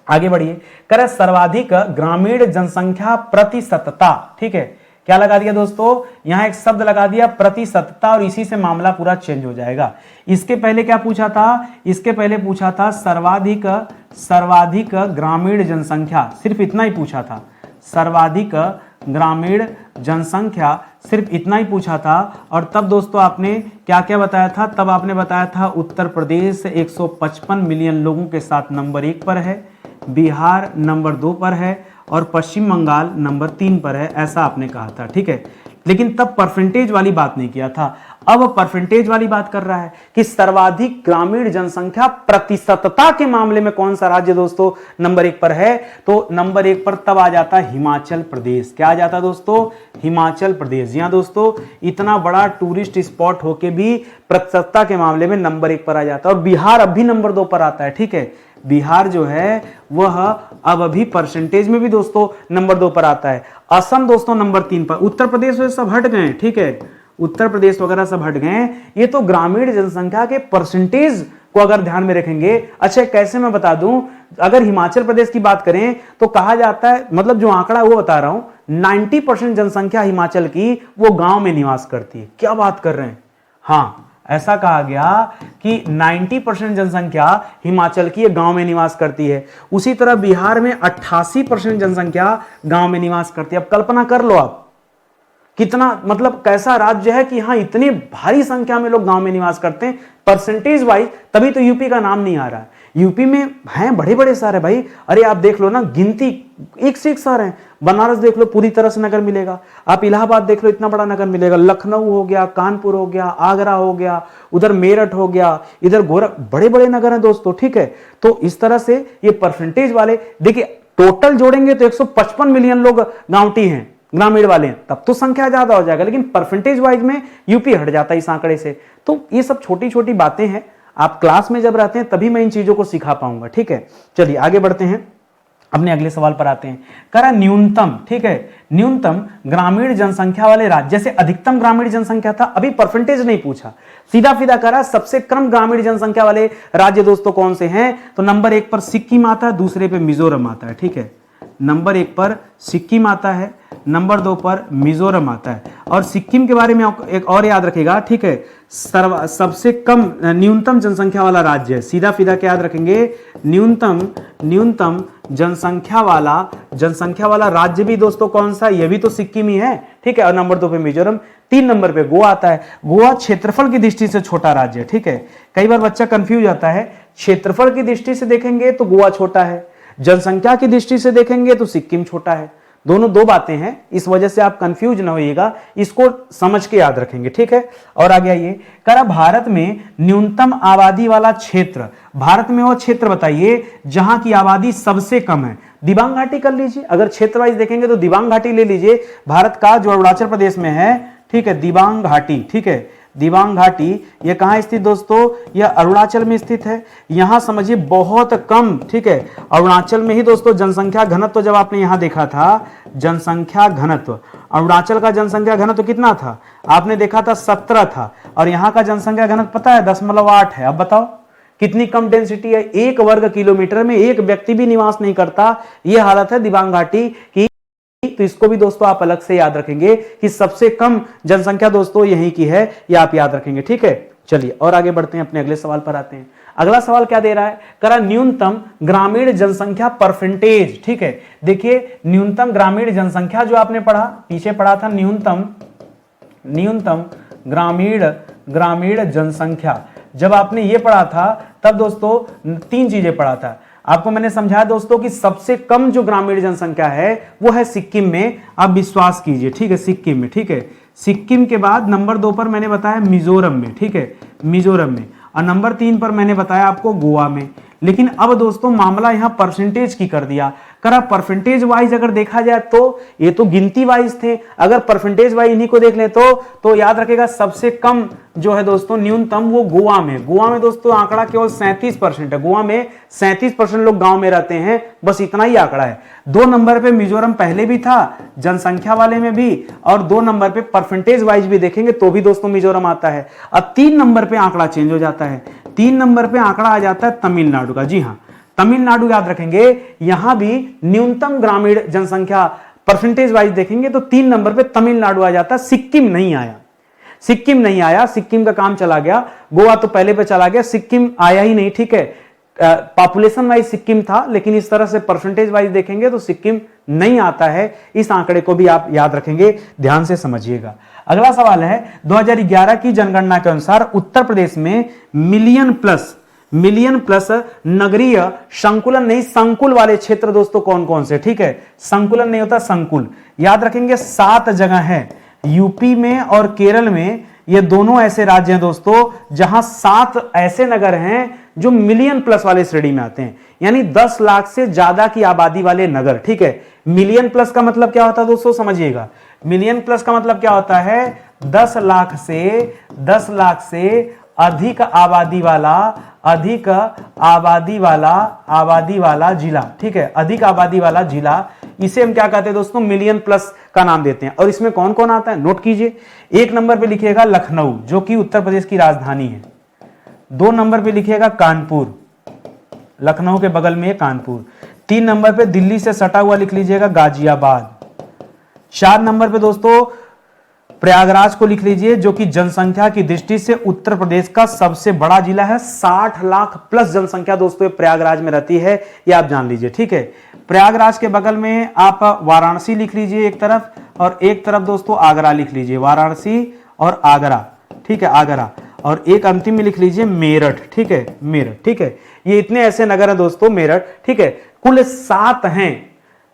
आगे बढ़िए, कह रहे सर्वाधिक ग्रामीण जनसंख्या प्रतिशतता, ठीक है। क्या लगा दिया दोस्तों, यहां एक शब्द लगा दिया प्रतिशतता, और इसी से मामला पूरा चेंज हो जाएगा। इसके पहले क्या पूछा था, इसके पहले पूछा था सर्वाधिक ग्रामीण जनसंख्या, सिर्फ इतना ही पूछा था। सर्वाधिक ग्रामीण जनसंख्या सिर्फ इतना ही पूछा था। और तब दोस्तों आपने क्या क्या बताया था, तब आपने बताया था उत्तर प्रदेश 155 मिलियन लोगों के साथ नंबर 1 पर है, बिहार नंबर 2 पर है और पश्चिम बंगाल नंबर 3 पर है, ऐसा आपने कहा था, ठीक है। लेकिन तब परसेंटेज वाली बात नहीं किया था। अब परसेंटेज वाली बात कर रहा है कि सर्वाधिक ग्रामीण जनसंख्या प्रतिशतता के मामले में कौन सा राज्य दोस्तों नंबर 1 पर है, तो नंबर 1 पर तब आ जाता हिमाचल प्रदेश। क्या आ जाता दोस्तों, हिमाचल प्रदेश। यहां दोस्तों इतना बड़ा टूरिस्ट स्पॉट होके भी प्रतिशतता के मामले में नंबर 1 पर आ जाता है। और बिहार अब भी नंबर 2 पर आता है, ठीक है। बिहार जो है वह अब अभी परसेंटेज में भी दोस्तों नंबर 2 पर आता है। असम दोस्तों नंबर 3 पर। उत्तर प्रदेश वे सब हट गए, ठीक है, उत्तर प्रदेश वगैरह सब हट गए। ये तो ग्रामीण जनसंख्या के परसेंटेज को अगर ध्यान में रखेंगे। अच्छा कैसे मैं बता दूं, अगर हिमाचल प्रदेश की बात करें तो कहा जाता है, मतलब जो आंकड़ा वो बता रहा हूं, 90% जनसंख्या हिमाचल की वो गांव में निवास करती है। क्या बात कर रहे हैं, हाँ ऐसा कहा गया कि 90% जनसंख्या हिमाचल की गांव में निवास करती है। उसी तरह बिहार में 88% जनसंख्या गांव में निवास करती है। अब कल्पना कर लो आप कितना, मतलब कैसा राज्य है कि यहां इतनी भारी संख्या में लोग गांव में निवास करते हैं परसेंटेज वाइज। तभी तो यूपी का नाम नहीं आ रहा है। यूपी में हैं बड़े बड़े शहर है भाई, अरे आप देख लो ना, गिनती एक से एक शहर हैं। बनारस देख लो पूरी तरह से नगर मिलेगा, आप इलाहाबाद देख लो इतना बड़ा नगर मिलेगा, लखनऊ हो गया, कानपुर हो गया, आगरा हो गया, उधर मेरठ हो गया, इधर गोरख, बड़े बड़े नगर हैं दोस्तों, ठीक है। तो इस तरह से ये परसेंटेज वाले, देखिए टोटल जोड़ेंगे तो 155 मिलियन लोग गांवटी हैं, ग्रामीण वाले हैं, तब तो संख्या ज्यादा हो जाएगा। लेकिन परसेंटेज वाइज में यूपी हट जाता है इस आंकड़े से। तो ये सब छोटी छोटी बातें हैं, आप क्लास में जब रहते हैं तभी मैं इन चीजों को सिखा पाऊंगा, ठीक है। चलिए आगे बढ़ते हैं, अपने अगले सवाल पर आते हैं। करा न्यूनतम, ठीक है, न्यूनतम ग्रामीण जनसंख्या वाले राज्य, जैसे अधिकतम ग्रामीण जनसंख्या था, अभी परसेंटेज नहीं पूछा, सीधा सीधा करा सबसे कम ग्रामीण जनसंख्या वाले राज्य दोस्तों कौन से हैं। तो नंबर 1 पर सिक्किम आता है, दूसरे पे मिजोरम आता है, ठीक है। नंबर 1 पर सिक्किम आता है, नंबर 2 पर मिजोरम आता है। और सिक्किम के बारे में एक और याद रखेगा, ठीक है, सबसे कम न्यूनतम जनसंख्या वाला राज्य है, सीधा फीधा क्या याद रखेंगे, न्यूनतम जनसंख्या वाला राज्य भी दोस्तों कौन सा, ये भी तो सिक्किम ही है, ठीक है। और नंबर 2 पे मिजोरम, 3 नंबर पे गोवा आता है। गोवा क्षेत्रफल की दृष्टि से छोटा राज्य है, ठीक है। कई बार बच्चा कंफ्यूज आता है, क्षेत्रफल की दृष्टि से देखेंगे तो गोवा छोटा है, जनसंख्या की दृष्टि से देखेंगे तो सिक्किम छोटा है, दोनों दो बातें हैं, इस वजह से आप कंफ्यूज ना होइएगा, इसको समझ के याद रखेंगे, ठीक है। और आगे आइए, करा भारत में न्यूनतम आबादी वाला क्षेत्र, भारत में वो क्षेत्र बताइए जहां की आबादी सबसे कम है। दिबांग घाटी कर लीजिए, अगर क्षेत्र वाइज देखेंगे तो दिबांग घाटी ले लीजिए, भारत का जो अरुणाचल प्रदेश में है, ठीक है, दिबांग घाटी, ठीक है। दिबांग घाटी ये कहां स्थित दोस्तों, यह अरुणाचल में स्थित है। यहां समझिए बहुत कम, ठीक है, अरुणाचल में ही दोस्तों जनसंख्या घनत्व, जब आपने यहां देखा था जनसंख्या घनत्व, अरुणाचल का जनसंख्या घनत्व कितना था, आपने देखा था 17 था, और यहां का जनसंख्या घनत्व पता है 0.8 है। अब बताओ कितनी कम डेंसिटी है, 1 वर्ग किलोमीटर में एक व्यक्ति भी निवास नहीं करता, यह हालत है दिबांग घाटी की। तो इसको भी दोस्तों आप अलग से याद रखेंगे कि सबसे कम जनसंख्या दोस्तों यहीं की है, ये आप याद रखेंगे, ठीक है। चलिए और आगे बढ़ते हैं, अपने अगले सवाल पर आते हैं। अगला सवाल क्या दे रहा है, करा न्यूनतम ग्रामीण जनसंख्या परसेंटेज, ठीक है। देखिए न्यूनतम ग्रामीण जनसंख्या जो आपने पढ़ा, पीछे पढ़ा था न्यूनतम ग्रामीण जनसंख्या, जब आपने ये पढ़ा था तब दोस्तों 3 चीजें पढ़ा था। आपको मैंने समझाया दोस्तों कि सबसे कम जो ग्रामीण जनसंख्या है वो है सिक्किम में, आप विश्वास कीजिए, ठीक है, सिक्किम में, ठीक है। सिक्किम के बाद नंबर 2 पर मैंने बताया मिजोरम में, ठीक है, मिजोरम में, और नंबर 3 पर मैंने बताया आपको गोवा में। लेकिन अब दोस्तों मामला यहां परसेंटेज की कर दिया, करा परसेंटेज वाइज अगर देखा जाए तो ये तो गिनती वाइज थे, अगर परसेंटेज वाइज इन्हीं को देख ले तो याद रखेगा सबसे कम जो है दोस्तों न्यूनतम वो गोवा में दोस्तों आंकड़ा केवल 37% है। गोवा में 37% लोग गांव में रहते हैं, बस इतना ही आंकड़ा है। 2 नंबर पे मिजोरम पहले भी था जनसंख्या वाले में भी, और 2 नंबर पे परसेंटेज वाइज भी देखेंगे तो भी दोस्तों मिजोरम आता है। अब 3 नंबर पे आंकड़ा चेंज हो जाता है, 3 नंबर पे आंकड़ा आ जाता है तमिलनाडु का। जी हाँ, तमिलनाडु याद रखेंगे, यहां भी न्यूनतम ग्रामीण जनसंख्या परसेंटेज वाइज देखेंगे तो 3 नंबर पे तमिलनाडु आ जाता है। सिक्किम नहीं आया, सिक्किम का काम चला गया, गोवा तो पहले पे चला गया, सिक्किम आया ही नहीं, ठीक है। पॉपुलेशन वाइज सिक्किम था, लेकिन इस तरह से परसेंटेज वाइज देखेंगे तो सिक्किम नहीं आता है। इस आंकड़े को भी आप याद रखेंगे, ध्यान से समझिएगा। अगला सवाल है, 2011 की जनगणना के अनुसार उत्तर प्रदेश में मिलियन प्लस नगरीय संकुलन नहीं संकुल वाले क्षेत्र दोस्तों कौन कौन से, ठीक है, संकुलन नहीं होता संकुल, याद रखेंगे 7 जगह है। यूपी में और केरल में, ये दोनों ऐसे राज्य हैं दोस्तों जहां 7 ऐसे नगर हैं जो मिलियन प्लस वाले श्रेणी में आते हैं, यानी 10 लाख से ज्यादा की आबादी वाले नगर, ठीक है। मिलियन प्लस का मतलब क्या होता है दोस्तों, समझिएगा, मिलियन प्लस का मतलब क्या होता है, 10 लाख से अधिक आबादी वाला जिला, ठीक है, अधिक आबादी वाला जिला, इसे हम क्या कहते हैं दोस्तों, मिलियन प्लस का नाम देते हैं। और इसमें कौन कौन आता है, नोट कीजिए। 1 नंबर पे लिखिएगा लखनऊ, जो कि उत्तर प्रदेश की राजधानी है। 2 नंबर पे लिखिएगा कानपुर, लखनऊ के बगल में कानपुर। 3 नंबर पे दिल्ली से सटा हुआ लिख लीजिएगा गाजियाबाद। 4 नंबर पे दोस्तों प्रयागराज को लिख लीजिए, जो कि जनसंख्या की दृष्टि से उत्तर प्रदेश का सबसे बड़ा जिला है। 60 लाख प्लस जनसंख्या दोस्तों प्रयागराज में रहती है, ये आप जान लीजिए, ठीक है। प्रयागराज के बगल में आप वाराणसी लिख लीजिए एक तरफ, और एक तरफ दोस्तों आगरा लिख लीजिए, वाराणसी और आगरा, ठीक है, आगरा। और एक अंतिम में लिख लीजिए मेरठ, ठीक है, मेरठ, ठीक है। ये इतने ऐसे नगर हैं दोस्तों, मेरठ, ठीक है। कुल 7 हैं।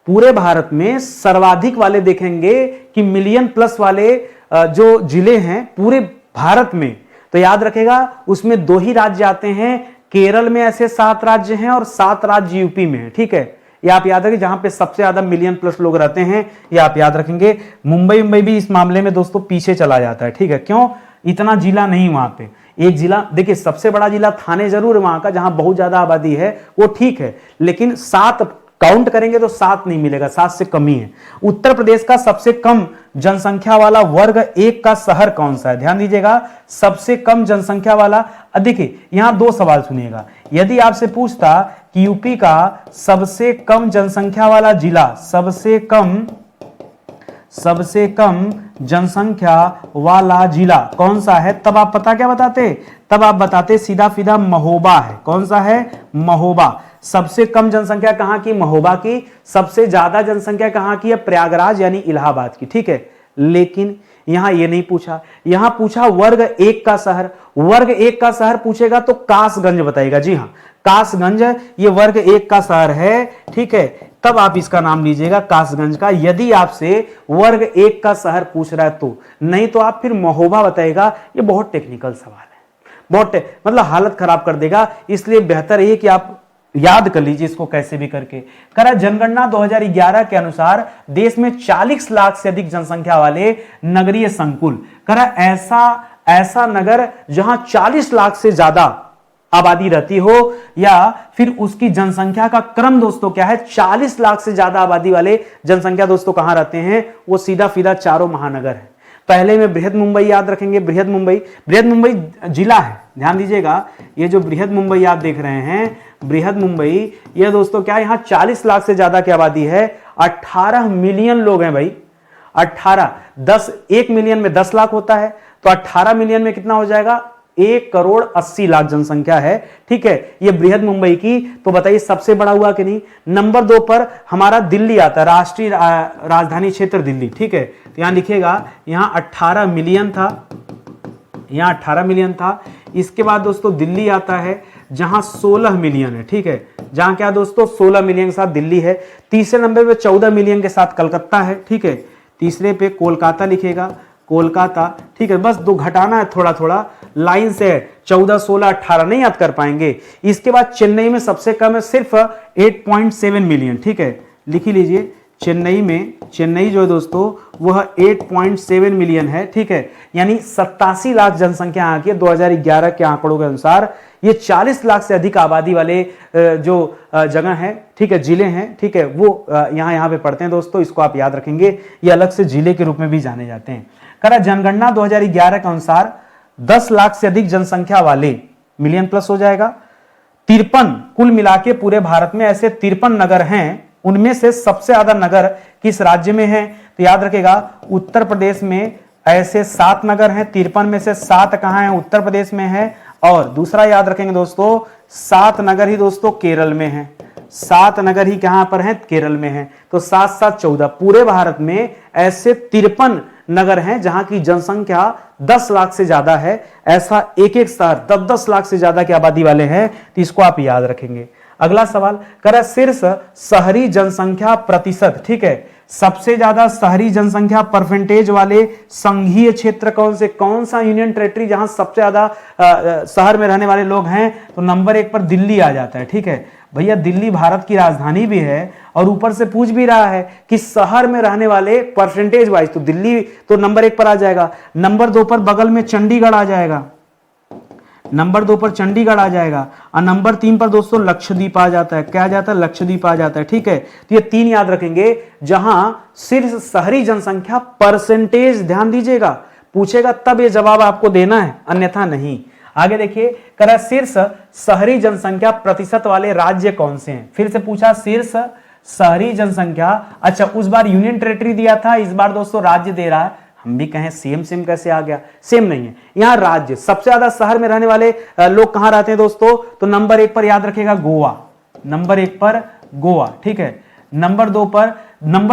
पूरे भारत में सर्वाधिक वाले देखेंगे कि मिलियन प्लस वाले जो जिले हैं पूरे भारत में, तो याद रखेगा उसमें 2 ही राज्य आते हैं। केरल में ऐसे 7 राज्य हैं और 7 राज्य यूपी में है, ठीक है। ये आप याद रखें, जहां पे सबसे ज्यादा मिलियन प्लस लोग रहते हैं, ये आप याद रखेंगे। मुंबई भी इस मामले में दोस्तों पीछे चला जाता है, ठीक है। क्यों, इतना जिला नहीं वहां पे। एक जिला देखिए, सबसे बड़ा जिला थाने जरूर है वहां का, जहां बहुत ज्यादा आबादी है, वो ठीक है, लेकिन 7 काउंट करेंगे तो 7 नहीं मिलेगा, 7 से कम ही है। उत्तर प्रदेश का सबसे कम जनसंख्या वाला वर्ग 1 का शहर कौन सा है, ध्यान दीजिएगा, सबसे कम जनसंख्या वाला। देखिए यहां 2 सवाल सुनिएगा। यदि आपसे पूछता कि यूपी का सबसे कम जनसंख्या वाला जिला, सबसे सबसे कम जनसंख्या वाला जिला कौन सा है, तब आप पता क्या बताते, तब आप बताते सीधा सीधा महोबा है। कौन सा है, महोबा। सबसे कम जनसंख्या कहां की, महोबा की। सबसे ज्यादा जनसंख्या कहां की है, प्रयागराज यानी इलाहाबाद की। ठीक है, लेकिन यहां ये नहीं पूछा, यहां पूछा वर्ग 1 का शहर। वर्ग 1 का शहर पूछेगा तो कासगंज बताएगा। जी हां, कासगंज ये वर्ग 1 का शहर है। ठीक है, तब आप इसका नाम लीजिएगा कासगंज का, यदि आपसे वर्ग 1 का शहर पूछ रहा है तो। नहीं तो आप फिर महोबा बताएगा। ये बहुत टेक्निकल सवाल है, बहुत मतलब हालत खराब कर देगा। इसलिए बेहतर है कि आप याद कर लीजिए इसको कैसे भी करके। करा जनगणना 2011 के अनुसार देश में 40 लाख से अधिक जनसंख्या वाले नगरीय संकुल। करा ऐसा नगर जहां 40 लाख से ज्यादा आबादी रहती हो, या फिर उसकी जनसंख्या का क्रम दोस्तों क्या है, 40 लाख से ज्यादा आबादी वाले जनसंख्या दोस्तों कहां रहते हैं, वो सीधा सीधा चारों महानगर है। पहले में बृहद मुंबई याद रखेंगे। बृहद मुंबई जिला है, ध्यान दीजिएगा। ये जो बृहद मुंबई आप देख रहे हैं, बृहद मुंबई, ये दोस्तों क्या है, यहां 40 लाख से ज्यादा की आबादी है। 18 मिलियन लोग हैं भाई। 1 मिलियन में 10 लाख होता है, तो 18 मिलियन में कितना हो जाएगा, 1,80,00,000 जनसंख्या है। ठीक है, ये बृहद मुंबई की। तो बताइए सबसे बड़ा हुआ कि नहीं। नंबर 2 पर हमारा दिल्ली आता है, राष्ट्रीय राजधानी क्षेत्र दिल्ली। ठीक है, तो यहां लिखिएगा, यहां 18 मिलियन था, यहां 18 मिलियन था। इसके बाद दोस्तों दिल्ली आता है जहां 16 मिलियन है। ठीक है, जहां क्या दोस्तों 16 मिलियन के साथ दिल्ली है। तीसरे नंबर पे 14 मिलियन के साथ कलकत्ता है। ठीक है, तीसरे पे कोलकाता लिखेगा, कोलकाता। ठीक है, बस 2 घटाना है थोड़ा थोड़ा लाइन से, 14, 16, 18 नहीं याद कर पाएंगे। इसके बाद चेन्नई में सबसे कम है, सिर्फ 8.7 मिलियन। ठीक है, लिख ही लीजिए, चेन्नई जो है दोस्तों वह 8.7 मिलियन है। ठीक है, यानी 87 लाख जनसंख्या यहाँ की 2011 के आंकड़ों के अनुसार। ये 40 लाख से अधिक आबादी वाले जो जगह है, ठीक है, जिले हैं, ठीक है, वो यहाँ पे पढ़ते हैं दोस्तों। इसको आप याद रखेंगे, ये अलग से जिले के रूप में भी जाने जाते हैं। करा जनगणना 2011 के अनुसार 10 लाख से अधिक जनसंख्या वाले, मिलियन प्लस हो जाएगा, 53 कुल मिला के पूरे भारत में ऐसे 53 नगर हैं। उनमें से सबसे ज्यादा नगर किस राज्य में है, तो याद रखेगा उत्तर प्रदेश में ऐसे 7 नगर हैं। 53 में से 7 कहां हैं, उत्तर प्रदेश में है। और दूसरा याद रखेंगे दोस्तों, 7 नगर ही दोस्तों केरल में है। 7 नगर ही कहां पर हैं, केरल में है। तो 7 7 14, पूरे भारत में ऐसे 53 नगर हैं जहां की जनसंख्या 10 लाख से ज्यादा है। ऐसा एक शहर 10-10 लाख से ज्यादा की आबादी वाले हैं, तो इसको आप याद रखेंगे। अगला सवाल करा शीर्ष शहरी जनसंख्या प्रतिशत। ठीक है, सबसे ज्यादा शहरी जनसंख्या परसेंटेज वाले संघीय क्षेत्र कौन सा यूनियन टेरिटरी जहां सबसे ज्यादा शहर में रहने वाले लोग हैं, तो नंबर 1 पर दिल्ली आ जाता है। ठीक है भैया, दिल्ली भारत की राजधानी भी है और ऊपर से पूछ भी रहा है कि शहर में रहने वाले परसेंटेज वाइज, तो दिल्ली तो नंबर 1 पर आ जाएगा। नंबर 2 पर बगल में चंडीगढ़ आ जाएगा, नंबर 2 पर चंडीगढ़ आ जाएगा। और नंबर 3 पर दोस्तों लक्षद्वीप आ जाता है। क्या आ जाता है, लक्षद्वीप आ जाता है। ठीक है, तो ये 3 याद रखेंगे जहां सिर्फ शहरी जनसंख्या परसेंटेज, ध्यान दीजिएगा, पूछेगा तब ये जवाब आपको देना है, अन्यथा नहीं। आगे देखिए, करा शीर्ष शहरी जनसंख्या प्रतिशत वाले राज्य कौन से हैं। फिर से पूछा शीर्ष शहरी जनसंख्या। अच्छा, उस बार यूनियन टेरिटरी दिया था, इस बार दोस्तों राज्य दे रहा है। हम भी कहें सेम कैसे आ गया, सेम नहीं है। यहां राज्य, सबसे ज्यादा शहर में रहने वाले लोग कहां रहते हैं दोस्तों, तो नंबर 1 पर याद रखेगा गोवा, नंबर 1 पर गोवा। ठीक है, नंबर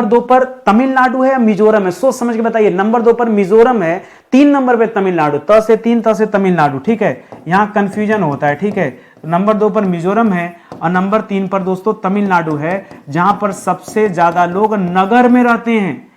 2 पर तमिलनाडु है या मिजोरम है, सोच समझ के बताइए। नंबर 2 पर मिजोरम है, 3 नंबर पे तमिलनाडु, त से 3 त से तमिलनाडु। ठीक है, यहां कंफ्यूजन होता है। ठीक है, तो नंबर 2 पर मिजोरम है और नंबर 3 पर दोस्तों तमिलनाडु है, जहां पर सबसे ज्यादा लोग नगर में रहते हैं।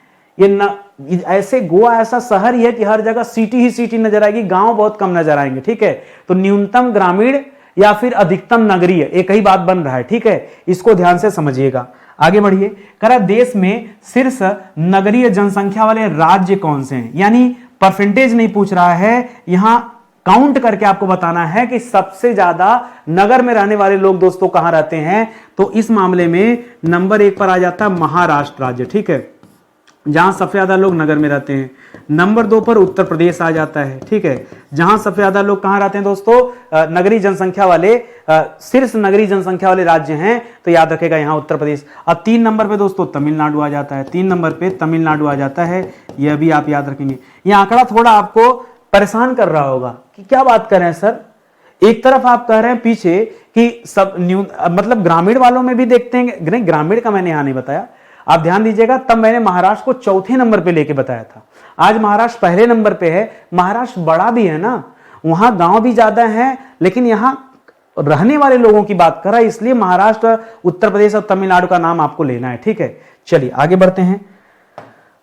ऐसे गोवा ऐसा शहर ही है कि हर जगह सिटी ही सिटी नजर आएगी, गांव बहुत कम नजर आएंगे। ठीक है, तो न्यूनतम ग्रामीण या फिर अधिकतम नगरीय, एक ही बात बन रहा है। ठीक है, इसको ध्यान से समझिएगा। आगे बढ़िए, करा देश में शीर्ष नगरीय जनसंख्या वाले राज्य कौन से हैं, यानी परसेंटेज नहीं पूछ रहा है, यहां काउंट करके आपको बताना है कि सबसे ज्यादा नगर में रहने वाले लोग दोस्तों कहां रहते हैं। तो इस मामले में नंबर 1 पर आ जाता है महाराष्ट्र राज्य। ठीक है, जहां सबसे ज्यादा लोग नगर में रहते हैं। नंबर 2 पर उत्तर प्रदेश आ जाता है, ठीक है। जहां सबसे ज्यादा लोग कहां रहते हैं दोस्तों, नगरीय जनसंख्या वाले, शीर्ष नगरीय जनसंख्या वाले राज्य हैं, तो याद रखेगा यहां उत्तर प्रदेश। अब 3 नंबर पे दोस्तों तमिलनाडु आ जाता है, 3 नंबर पे तमिलनाडु आ जाता है, यह भी आप याद रखेंगे। यह आंकड़ा थोड़ा आपको परेशान कर रहा होगा कि क्या बात कर रहे हैं सर, एक तरफ आप कह रहे हैं पीछे कि सब मतलब ग्रामीण वालों में भी देखते हैं, नहीं ग्रामीण का मैंने यहां नहीं बताया, आप ध्यान दीजिएगा, तब मैंने महाराष्ट्र को चौथे नंबर पे लेके बताया था। आज महाराष्ट्र पहले नंबर पे है। महाराष्ट्र बड़ा भी है ना, वहां गांव भी ज्यादा है, लेकिन यहां रहने वाले लोगों की बात कर रहा है, इसलिए महाराष्ट्र, उत्तर प्रदेश और तमिलनाडु का नाम आपको लेना है, ठीक है। चलिए आगे बढ़ते हैं।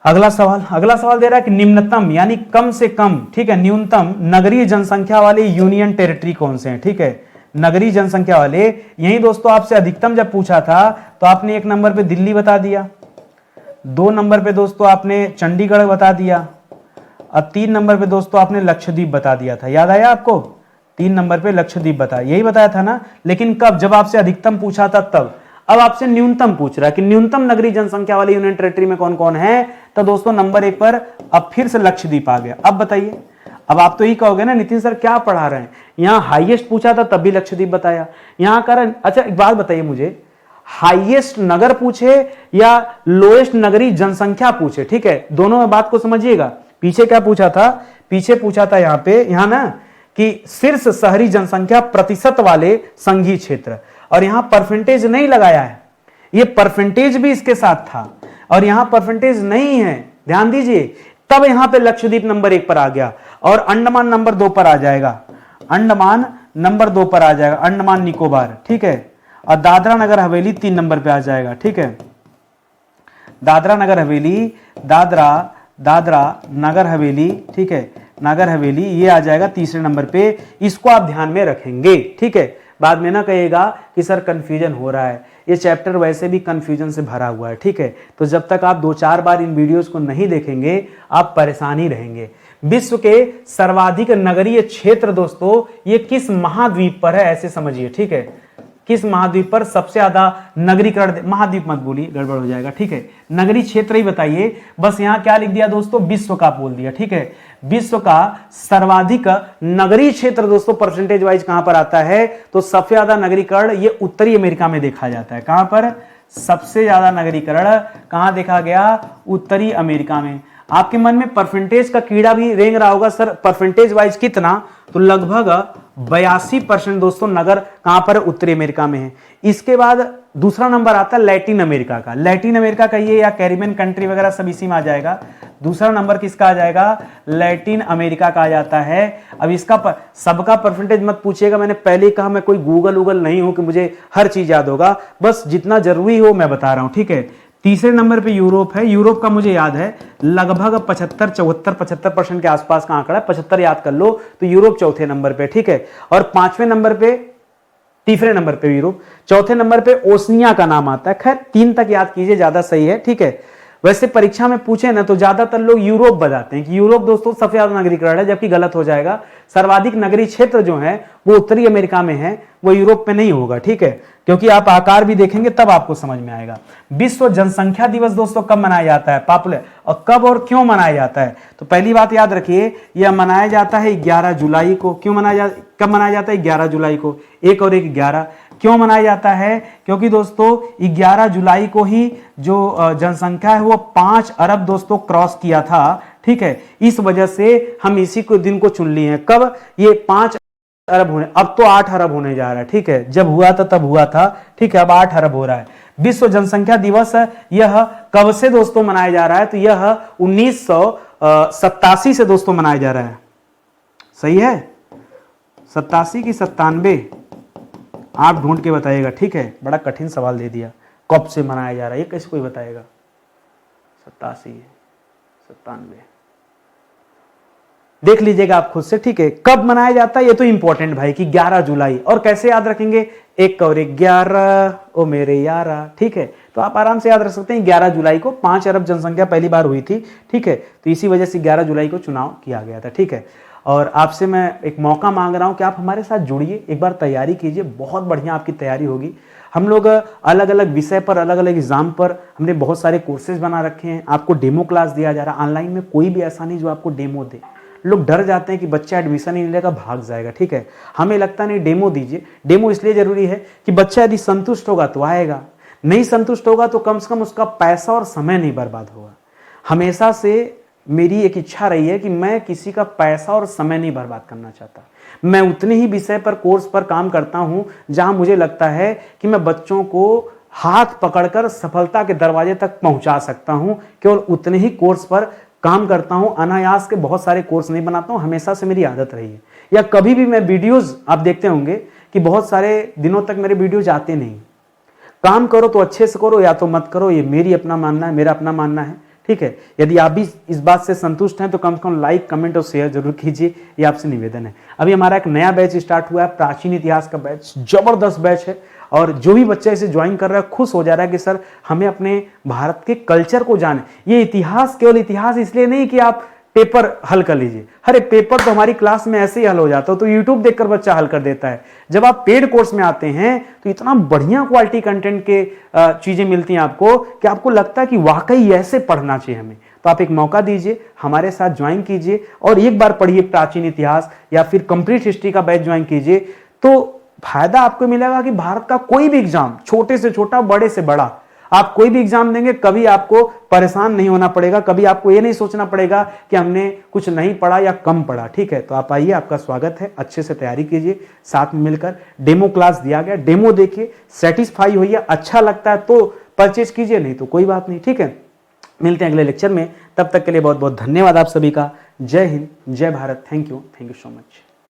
अगला सवाल दे रहा है कि निम्नतम यानी कम से कम, ठीक है, न्यूनतम नगरीय जनसंख्या वाले यूनियन टेरिटरी कौन से हैं, ठीक है। नगरीय जनसंख्या वाले, यही दोस्तों आपसे अधिकतम जब पूछा था तो आपने 1 नंबर पे दिल्ली बता दिया, 2 नंबर पे दोस्तों आपने चंडीगढ़ बता दिया, और 3 नंबर पे दोस्तों आपने लक्षद्वीप बता दिया था। याद आया आपको? 3 नंबर पे लक्षद्वीप बताया, यही बताया था ना। लेकिन कब? जब आपसे अधिकतम पूछा था तब। अब आपसे न्यूनतम पूछ रहा है कि न्यूनतम नगरीय जनसंख्या वाले यूनियन टेरिटरी में कौन कौन है, तो दोस्तों नंबर 1 पर अब फिर से लक्षद्वीप आ गया। अब बताइए, अब आप तो ही कहोगे ना नितिन सर क्या पढ़ा रहे हैं, यहां हाईएस्ट पूछा था तब भी लक्षद्वीप बताया, यहां कारण। अच्छा एक बात बताइए मुझे, हाईएस्ट नगर पूछे या लोएस्ट नगरीय जनसंख्या पूछे, ठीक है, दोनों में बात को समझिएगा। पीछे क्या पूछा था? पीछे पूछा था यहां पे, यहां ना कि शीर्ष शहरी जनसंख्या प्रतिशत वाले संघीय क्षेत्र, और यहां परसेंटेज नहीं लगाया है, ये परसेंटेज भी इसके साथ था और यहां परसेंटेज नहीं है, ध्यान दीजिए। तब यहां पे लक्षद्वीप नंबर 1 पर आ गया और अंडमान नंबर 2 पर आ जाएगा, अंडमान नंबर 2 पर आ जाएगा, अंडमान निकोबार, ठीक है। और दादरा नगर हवेली 3 नंबर पे आ जाएगा, ठीक है। दादरा नगर हवेली, दादरा नगर हवेली, ठीक है, नगर हवेली ये आ जाएगा तीसरे नंबर पे, इसको आप ध्यान में रखेंगे, ठीक है। बाद में ना कहिएगा कि सर कंफ्यूजन हो रहा है, ये चैप्टर वैसे भी कंफ्यूजन से भरा हुआ है, ठीक है। तो जब तक आप 2-4 बार इन वीडियोस को नहीं देखेंगे आप परेशान ही रहेंगे। विश्व के सर्वाधिक नगरीय क्षेत्र दोस्तों ये किस महाद्वीप पर है, ऐसे समझिए, ठीक है। किस महाद्वीप पर सबसे ज्यादा नगरीकरण, महाद्वीप मत बोलिए गड़बड़ हो जाएगा, ठीक है, नगरीय क्षेत्र ही बताइए। बस यहां क्या लिख दिया दोस्तों, विश्व का बोल दिया, ठीक है। विश्व का सर्वाधिक नगरीय क्षेत्र दोस्तों परसेंटेज वाइज कहां पर आता है, तो सबसे ज्यादा नगरीकरण ये उत्तरी अमेरिका में देखा जाता है। कहां पर सबसे ज्यादा नगरीकरण कहां देखा गया? उत्तरी अमेरिका में। आपके मन में परसेंटेज का कीड़ा भी रेंग रहा होगा, सर परसेंटेज वाइज कितना, तो लगभग 82% दोस्तों नगर कहां पर? उत्तरी अमेरिका में है। इसके बाद दूसरा नंबर आता है लैटिन अमेरिका का, लैटिन अमेरिका का ये या कैरिबियन कंट्री वगैरह सब इसी में आ जाएगा। दूसरा नंबर किसका आ जाएगा? लैटिन अमेरिका का आ जाता है। अब इसका सबका परसेंटेज मत पूछिएगा, मैंने पहले ही कहा मैं कोई गूगल नहीं हूं कि मुझे हर चीज याद होगा, बस जितना जरूरी हो मैं बता रहा हूं, ठीक है। तीसरे नंबर पे यूरोप है, यूरोप का मुझे याद है लगभग 75 के आसपास का आंकड़ा है, 75 याद कर लो, तो यूरोप चौथे नंबर पे, ठीक है। और पांचवें नंबर पे, तीसरे नंबर पे यूरोप, चौथे नंबर पे ओसनिया का नाम आता है। खैर 3 तक याद कीजिए, ज्यादा सही है, ठीक है। वैसे परीक्षा में पूछे ना तो ज्यादातर लोग यूरोप बताते हैं कि यूरोप दोस्तों सबसे ज्यादा नगरीकरण है, जबकि गलत हो जाएगा। सर्वाधिक नगरीय क्षेत्र जो है वो उत्तरी अमेरिका में है, वो यूरोप में नहीं होगा, ठीक है, क्योंकि आप आकार भी देखेंगे तब आपको समझ में आएगा। विश्व जनसंख्या दिवस दोस्तों कब मनाया जाता है? पॉपुलर, और कब और क्यों मनाया जाता है? तो पहली बात याद रखिए, यह मनाया जाता है 11 जुलाई को। क्यों कब मनाया जाता है? 11 जुलाई को। 1 और 1 11। क्यों मनाया जाता है? क्योंकि दोस्तों 11 जुलाई को ही जो जनसंख्या है वो 5 अरब दोस्तों क्रॉस किया था, ठीक है। इस वजह से हम इसी को दिन को चुन लिए हैं। कब? ये 5 अरब होने, अब तो 8 अरब होने जा रहा है, ठीक है। जब हुआ था तब हुआ था, ठीक है, अब 8 अरब हो रहा है। विश्व जनसंख्या दिवस यह कब से दोस्तों मनाया जा रहा है? तो यह 1987 से दोस्तों मनाया जा रहा है। सही है? 87 की 97? आप ढूंढ के बताइएगा, ठीक है। बड़ा कठिन सवाल दे दिया, कब से मनाया जा रहा है ये कैसे कोई बताएगा? 87, 97 देख लीजिएगा आप खुद से, ठीक है। कब मनाया जाता है ये तो इंपॉर्टेंट भाई कि 11 जुलाई। और कैसे याद रखेंगे? 1 और 1 11, ओ मेरे यारा, ठीक है। तो आप आराम से याद रख सकते हैं 11 जुलाई को 5 अरब जनसंख्या पहली बार हुई थी, ठीक है। तो इसी वजह से 11 जुलाई को चुनाव किया गया था, ठीक है। और आपसे मैं एक मौका मांग रहा हूं कि आप हमारे साथ जुड़िए, एक बार तैयारी कीजिए, बहुत बढ़िया आपकी तैयारी होगी। हम लोग अलग अलग विषय पर, अलग अलग एग्जाम पर हमने बहुत सारे कोर्सेज बना रखे हैं, आपको डेमो क्लास दिया जा रहा है। ऑनलाइन में कोई भी ऐसा नहीं जो आपको डेमो दे। लोग डर जाते हैं कि बच्चा एडमिशन नहीं लेगा, भाग जाएगा, ठीक है। हमें लगता नहीं, डेमो दीजिए। डेमो इसलिए जरूरी है कि बच्चा यदि संतुष्ट होगा तो आएगा, नहीं संतुष्ट होगा तो कम से कम उसका पैसा और समय नहीं बर्बाद होगा। हमेशा से मेरी एक इच्छा रही है कि मैं किसी का पैसा और समय नहीं बर्बाद करना चाहता। मैं उतने ही विषय पर, कोर्स पर काम करता हूं जहां मुझे लगता है कि मैं बच्चों को हाथ पकड़कर सफलता के दरवाजे तक पहुंचा सकता हूं। केवल उतने ही कोर्स पर काम करता हूं, अनायास के बहुत सारे कोर्स नहीं बनाता हूं, हमेशा से मेरी आदत रही है। या कभी भी मैं वीडियोज, आप देखते होंगे कि बहुत सारे दिनों तक मेरे वीडियोज आते नहीं। काम करो तो अच्छे से करो या तो मत करो, ये मेरी अपना मानना है, मेरा अपना मानना है, ठीक है। यदि आप भी इस बात से संतुष्ट हैं तो कम से कम लाइक, कमेंट और शेयर जरूर कीजिए, ये आपसे निवेदन है। अभी हमारा एक नया बैच स्टार्ट हुआ है, प्राचीन इतिहास का बैच, जबरदस्त बैच है। और जो भी बच्चा इसे ज्वाइन कर रहा है खुश हो जा रहा है कि सर हमें अपने भारत के कल्चर को जाने। ये इतिहास केवल इतिहास इसलिए नहीं कि आप पेपर हल कर लीजिए, अरे पेपर तो हमारी क्लास में ऐसे ही हल हो जाता है, तो यूट्यूब देखकर बच्चा हल कर देता है। जब आप पेड कोर्स में आते हैं तो इतना बढ़िया क्वालिटी कंटेंट के चीजें मिलती हैं आपको कि आपको लगता है कि वाकई ऐसे पढ़ना चाहिए हमें। तो आप एक मौका दीजिए, हमारे साथ ज्वाइन कीजिए और एक बार पढ़िए प्राचीन इतिहास या फिर कंप्लीट हिस्ट्री का बैच ज्वाइन कीजिए। तो फायदा आपको मिलेगा कि भारत का कोई भी एग्जाम, छोटे से छोटा, बड़े से बड़ा, आप कोई भी एग्जाम देंगे कभी आपको परेशान नहीं होना पड़ेगा, कभी आपको ये नहीं सोचना पड़ेगा कि हमने कुछ नहीं पढ़ा या कम पढ़ा, ठीक है। तो आप आइए, आपका स्वागत है, अच्छे से तैयारी कीजिए, साथ में मिलकर डेमो क्लास दिया गया, डेमो देखिए, सेटिस्फाई होइए, अच्छा लगता है तो परचेज कीजिए, नहीं तो कोई बात नहीं, ठीक है। मिलते हैं अगले लेक्चर में, तब तक के लिए बहुत बहुत धन्यवाद आप सभी का। जय हिंद, जय Bharat, thank you so much.